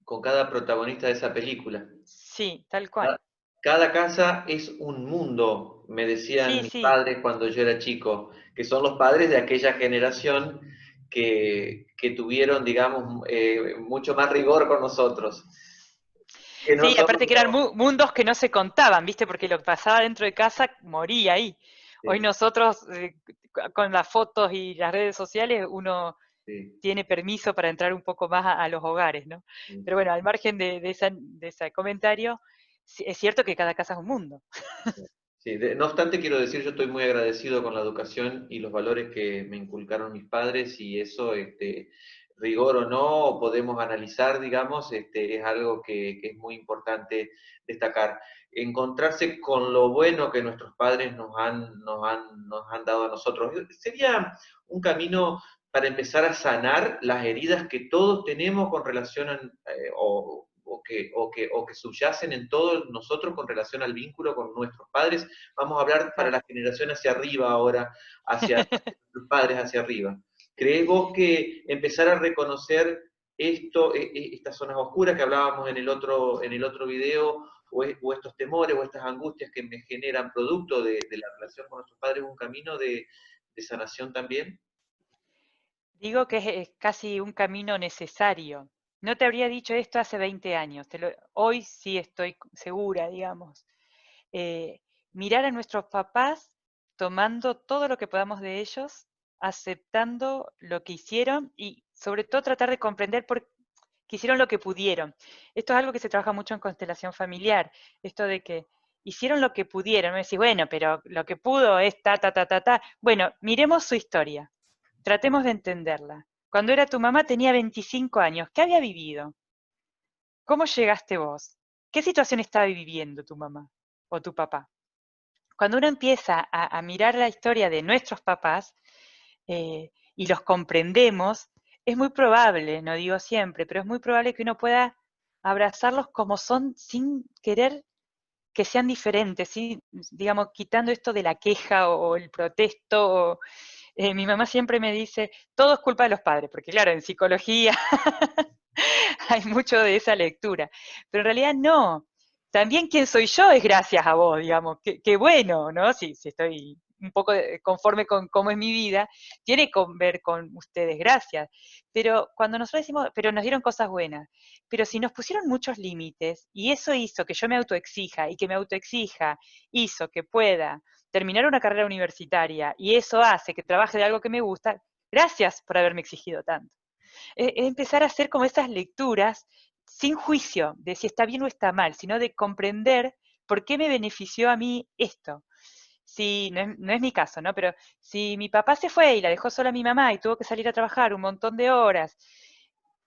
Con cada protagonista de esa película. Sí, tal cual. Cada casa es un mundo, me decían Sí, mis sí. padres cuando yo era chico, que son los padres de aquella generación que tuvieron, digamos, mucho más rigor con nosotros. Que no Sí, somos aparte que eran mundos que no se contaban, ¿viste? Porque lo que pasaba dentro de casa moría ahí. Hoy sí, nosotros, con las fotos y las redes sociales, uno sí, tiene permiso para entrar un poco más a los hogares, ¿no? sí. Pero bueno, al margen de ese comentario, sí, es cierto que cada casa es un mundo. Sí, no obstante, quiero decir, yo estoy muy agradecido con la educación y los valores que me inculcaron mis padres, y eso, rigor o no, podemos analizar, digamos, es algo que es muy importante destacar. Encontrarse con lo bueno que nuestros padres nos han dado a nosotros. Sería un camino para empezar a sanar las heridas que todos tenemos con relación a, o que subyacen en todos nosotros con relación al vínculo con nuestros padres. Vamos a hablar para Claro. la generación hacia arriba ahora, hacia nuestros padres hacia arriba. ¿Crees vos que empezar a reconocer estas zonas oscuras que hablábamos en el otro video, o estos temores o estas angustias que me generan producto de la relación con nuestros padres, es un camino de sanación también? Digo que es casi un camino necesario. No te habría dicho esto hace 20 años, hoy sí estoy segura, digamos. Eh, Mirar a nuestros papás tomando todo lo que podamos de ellos, aceptando lo que hicieron y sobre todo tratar de comprender por qué hicieron lo que pudieron. Esto es algo que se trabaja mucho en constelación familiar, esto de que hicieron lo que pudieron. Me decís, bueno, pero lo que pudo es ta, ta, ta, ta, ta. Bueno, miremos su historia. Tratemos de entenderla. Cuando era tu mamá tenía 25 años. ¿Qué había vivido? ¿Cómo llegaste vos? ¿Qué situación estaba viviendo tu mamá o tu papá? Cuando uno empieza a mirar la historia de nuestros papás y los comprendemos, es muy probable, no digo siempre, pero es muy probable que uno pueda abrazarlos como son sin querer que sean diferentes, ¿sí? Digamos, quitando esto de la queja o el protesto Mi mamá siempre me dice, todo es culpa de los padres, porque claro, en psicología hay mucho de esa lectura, pero en realidad no. También quién soy yo es gracias a vos, digamos, qué bueno, ¿no? Si estoy un poco conforme con cómo es mi vida, tiene que ver con ustedes, gracias. Pero cuando nosotros decimos, pero nos dieron cosas buenas, pero si nos pusieron muchos límites y eso hizo que yo me autoexija y que me autoexija hizo que pueda terminar una carrera universitaria y eso hace que trabaje de algo que me gusta, gracias por haberme exigido tanto. Es empezar a hacer como esas lecturas sin juicio de si está bien o está mal, sino de comprender por qué me benefició a mí esto. Si, no es mi caso, ¿no? Pero si mi papá se fue y la dejó sola a mi mamá y tuvo que salir a trabajar un montón de horas,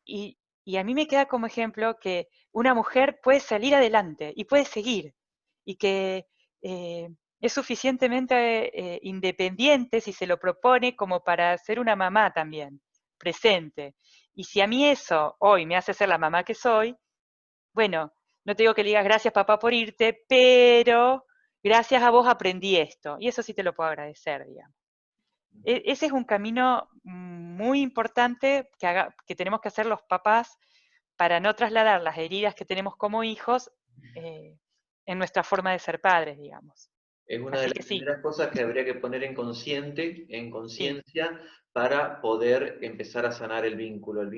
y a mí me queda como ejemplo que una mujer puede salir adelante y puede seguir, y que es suficientemente independiente si se lo propone como para ser una mamá también, presente. Y si a mí eso hoy me hace ser la mamá que soy, bueno, no te digo que le digas gracias papá por irte, pero gracias a vos aprendí esto. Y eso sí te lo puedo agradecer, digamos. Ese es un camino muy importante que tenemos que hacer los papás para no trasladar las heridas que tenemos como hijos en nuestra forma de ser padres, digamos. Es una de Así las que sí, primeras cosas que habría que poner en sí, conciencia, para poder empezar a sanar el vínculo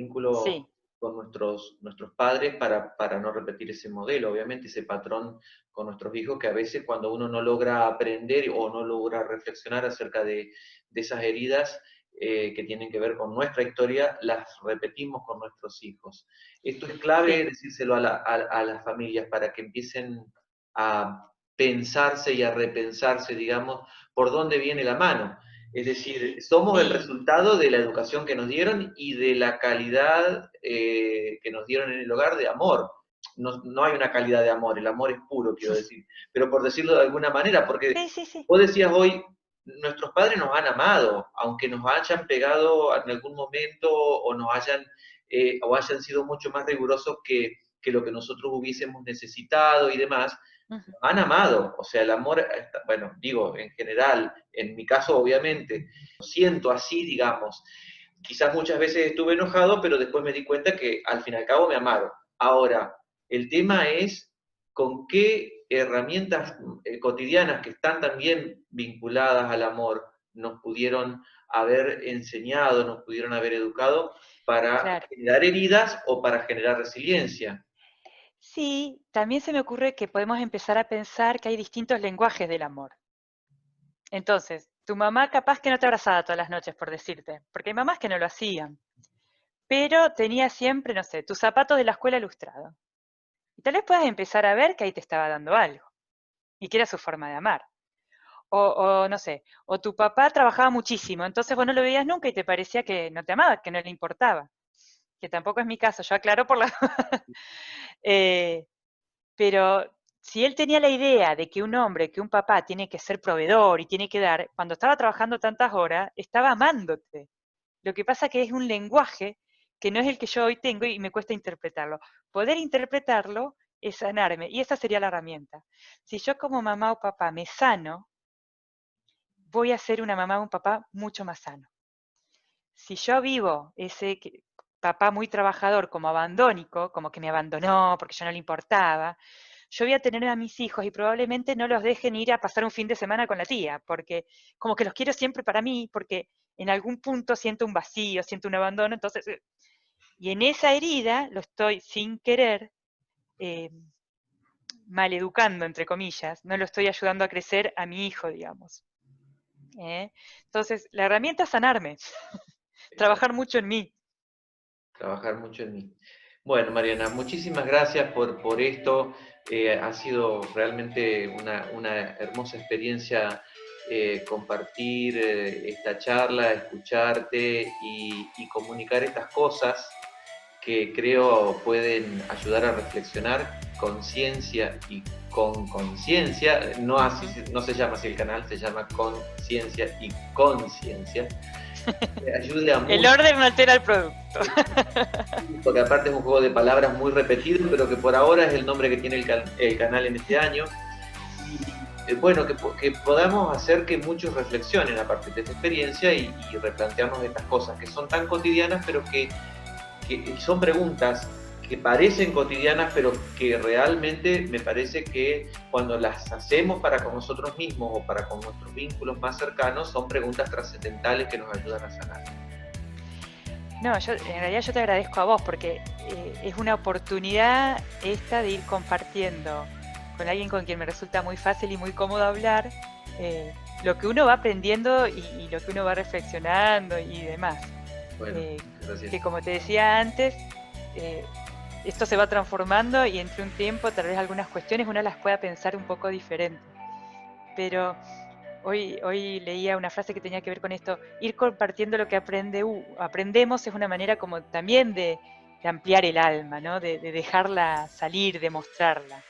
sí. con nuestros padres para no repetir ese modelo, obviamente ese patrón con nuestros hijos, que a veces cuando uno no logra aprender o no logra reflexionar acerca de esas heridas que tienen que ver con nuestra historia, las repetimos con nuestros hijos. Esto es clave Sí, decírselo a las familias para que empiecen a pensarse y a repensarse, digamos, por dónde viene la mano. Es decir, somos el sí, resultado de la educación que nos dieron y de la calidad que nos dieron en el hogar de amor. No hay una calidad de amor, el amor es puro, quiero decir, pero por decirlo de alguna manera, porque sí, sí, sí, vos decías hoy, nuestros padres nos han amado, aunque nos hayan pegado en algún momento o hayan sido mucho más rigurosos que lo que nosotros hubiésemos necesitado y demás, ujú, han amado, o sea, el amor, bueno, digo, en general, en mi caso obviamente, lo siento así, digamos, quizás muchas veces estuve enojado, pero después me di cuenta que al fin y al cabo me amaron. Ahora, el tema es con qué herramientas cotidianas que están también vinculadas al amor nos pudieron haber enseñado, nos pudieron haber educado para claro. generar heridas o para generar resiliencia. Sí, también se me ocurre que podemos empezar a pensar que hay distintos lenguajes del amor. Entonces, tu mamá capaz que no te abrazaba todas las noches, por decirte, porque hay mamás que no lo hacían, pero tenía siempre, no sé, tus zapatos de la escuela lustrado. Y tal vez puedas empezar a ver que ahí te estaba dando algo, y que era su forma de amar. O no sé, o tu papá trabajaba muchísimo, entonces vos no lo veías nunca y te parecía que no te amaba, que no le importaba. Que tampoco es mi caso, yo aclaro por la... eh, pero si él tenía la idea de que un hombre, que un papá tiene que ser proveedor y tiene que dar, cuando estaba trabajando tantas horas, estaba amándote. Lo que pasa que es un lenguaje que no es el que yo hoy tengo y me cuesta interpretarlo. Poder interpretarlo es sanarme y esa sería la herramienta. Si yo como mamá o papá me sano, voy a ser una mamá o un papá mucho más sano. Si yo vivo ese papá muy trabajador como abandónico, como que me abandonó porque ya no le importaba, yo voy a tener a mis hijos y probablemente no los dejen ir a pasar un fin de semana con la tía, porque como que los quiero siempre para mí, porque en algún punto siento un vacío, siento un abandono, entonces, y en esa herida lo estoy sin querer eh, maleducando, entre comillas, no lo estoy ayudando a crecer a mi hijo, digamos. Entonces, la herramienta es sanarme, trabajar mucho en mí. Trabajar mucho en mí. Bueno, Mariana, muchísimas gracias por esto. Ha sido realmente una hermosa experiencia compartir esta charla, escucharte y comunicar estas cosas que creo pueden ayudar a reflexionar con ciencia y con conciencia. No, no se llama así el canal, se llama Conciencia y Conciencia. Ayude a El muchos, orden no altera el producto. porque aparte es un juego de palabras muy repetido, pero que por ahora es el nombre que tiene el canal en este año. bueno, que podamos hacer que muchos reflexionen a partir de esta experiencia y replantearnos estas cosas que son tan cotidianas, pero que son preguntas que parecen cotidianas, pero que realmente me parece que cuando las hacemos para con nosotros mismos o para con nuestros vínculos más cercanos, son preguntas trascendentales que nos ayudan a sanar. No, en realidad yo te agradezco a vos porque es una oportunidad esta de ir compartiendo con alguien con quien me resulta muy fácil y muy cómodo hablar, lo que uno va aprendiendo y lo que uno va reflexionando y demás. Bueno, gracias. Que como te decía antes, esto se va transformando y entre un tiempo tal vez algunas cuestiones uno las pueda pensar un poco diferente. Pero hoy leía una frase que tenía que ver con esto: ir compartiendo lo que aprendemos es una manera como también de ampliar el alma, ¿no? De dejarla salir, de mostrarla.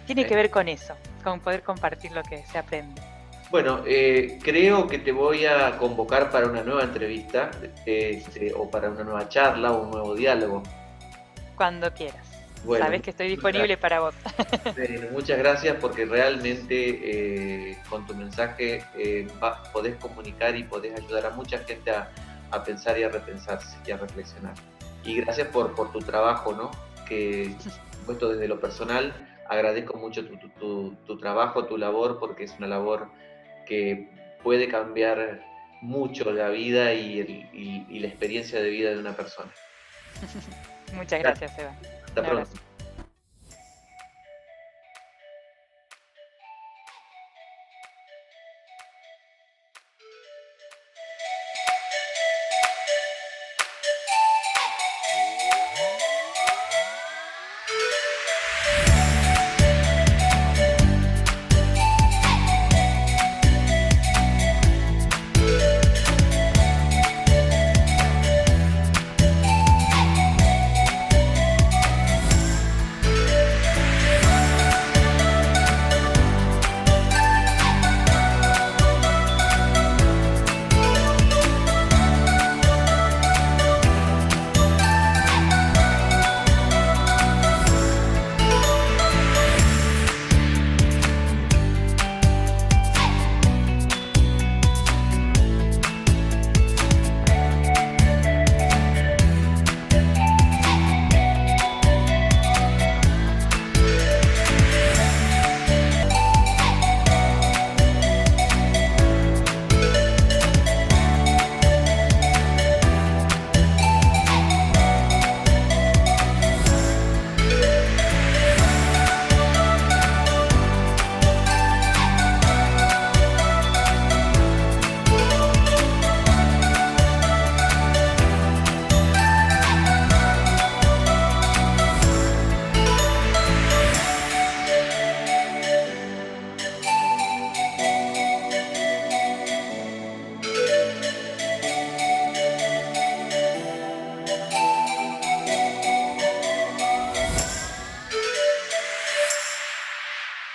Tiene que ver con eso, con poder compartir lo que se aprende. Bueno, creo que te voy a convocar para una nueva entrevista o para una nueva charla o un nuevo diálogo. Cuando quieras. Bueno, sabes que estoy disponible para vos. Muchas gracias porque realmente con tu mensaje podés comunicar y podés ayudar a mucha gente a pensar y a repensarse y a reflexionar. Y gracias por tu trabajo, ¿no? Que, puesto desde lo personal, agradezco mucho tu trabajo, tu labor, porque es una labor que puede cambiar mucho la vida y la experiencia de vida de una persona. Muchas gracias, Eva. Hasta pronto.